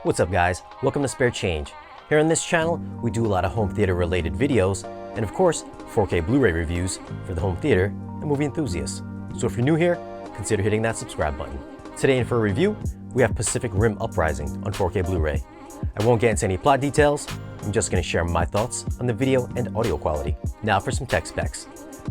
What's up guys, welcome to Spare Change. Here on this channel, we do a lot of home theater related videos, and of course, 4K Blu-ray reviews for the home theater and movie enthusiasts. So if you're new here, consider hitting that subscribe button. Today in for a review, we have Pacific Rim Uprising on 4K Blu-ray. I won't get into any plot details, I'm just going to share my thoughts on the video and audio quality. Now for some tech specs.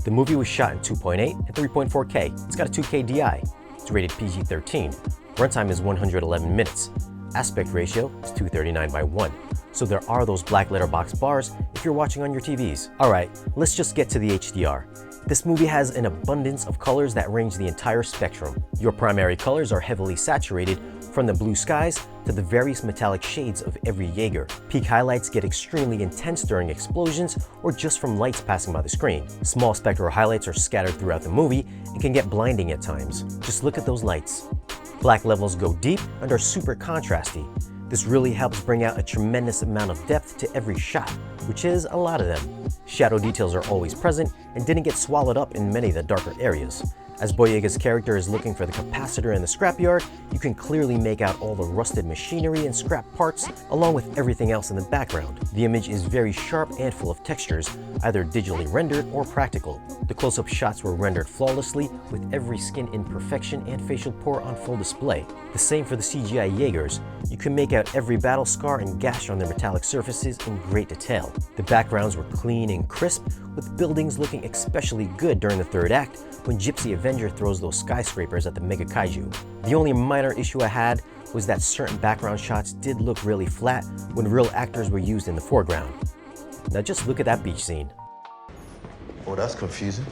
The movie was shot in 2.8 and 3.4K. It's got a 2K DI. It's rated PG-13. Runtime is 111 minutes. Aspect ratio is 239:1. So there are those black letterbox bars if you're watching on your TVs. Alright, let's just get to the HDR. This movie has an abundance of colors that range the entire spectrum. Your primary colors are heavily saturated, from the blue skies to the various metallic shades of every Jaeger. Peak highlights get extremely intense during explosions or just from lights passing by the screen. Small spectral highlights are scattered throughout the movie and can get blinding at times. Just look at those lights. Black levels go deep and are super contrasty. This really helps bring out a tremendous amount of depth to every shot, which is a lot of them. Shadow details are always present and didn't get swallowed up in many of the darker areas. As Boyega's character is looking for the capacitor in the scrapyard, you can clearly make out all the rusted machinery and scrap parts, along with everything else in the background. The image is very sharp and full of textures, either digitally rendered or practical. The close-up shots were rendered flawlessly, with every skin imperfection and facial pore on full display. The same for the CGI Jaegers. You can make out every battle scar and gash on their metallic surfaces in great detail. The backgrounds were clean and crisp, with buildings looking especially good during the third act, when Gypsy Avenger throws those skyscrapers at the Mega Kaiju. The only minor issue I had was that certain background shots did look really flat when real actors were used in the foreground. Now just look at that beach scene. Oh, that's confusing.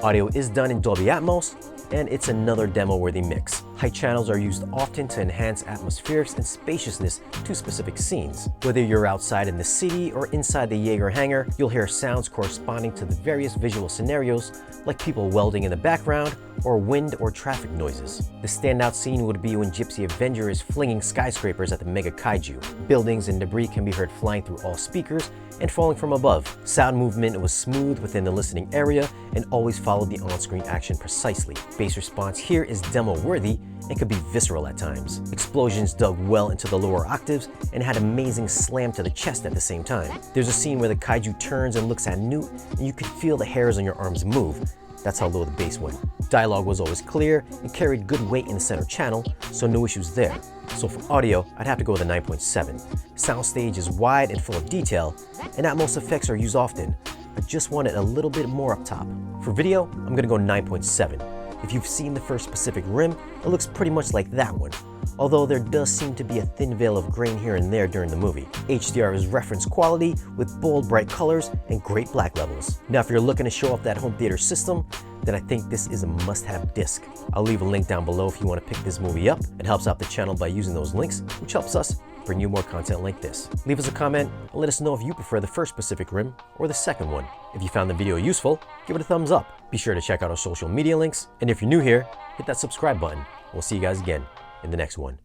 Audio is done in Dolby Atmos, and it's another demo-worthy mix. Height channels are used often to enhance atmospherics and spaciousness to specific scenes. Whether you're outside in the city or inside the Jaeger hangar, you'll hear sounds corresponding to the various visual scenarios, like people welding in the background or wind or traffic noises. The standout scene would be when Gypsy Avenger is flinging skyscrapers at the Mega Kaiju. Buildings and debris can be heard flying through all speakers and falling from above. Sound movement was smooth within the listening area and always followed the on-screen action precisely. Bass response here is demo-worthy and could be visceral at times. Explosions dug well into the lower octaves and had amazing slam to the chest at the same time. There's a scene where the kaiju turns and looks at Newt, and you could feel the hairs on your arms move. That's how low the bass went. Dialogue was always clear and carried good weight in the center channel, so no issues there. So for audio, I'd have to go with a 9.7. Soundstage is wide and full of detail, and Atmos effects are used often. I just wanted a little bit more up top. For video, I'm gonna go 9.7. If you've seen the first Pacific Rim, it looks pretty much like that one, although there does seem to be a thin veil of grain here and there during the movie. HDR is reference quality with bold, bright colors and great black levels. Now, if you're looking to show off that home theater system, then I think this is a must-have disc. I'll leave a link down below if you want to pick this movie up. It helps out the channel by using those links, which helps us bring you more content like this. Leave us a comment and let us know if you prefer the first Pacific Rim or the second one. If you found the video useful, give it a thumbs up. Be sure to check out our social media links, and if you're new here, hit that subscribe button. We'll see you guys again in the next one.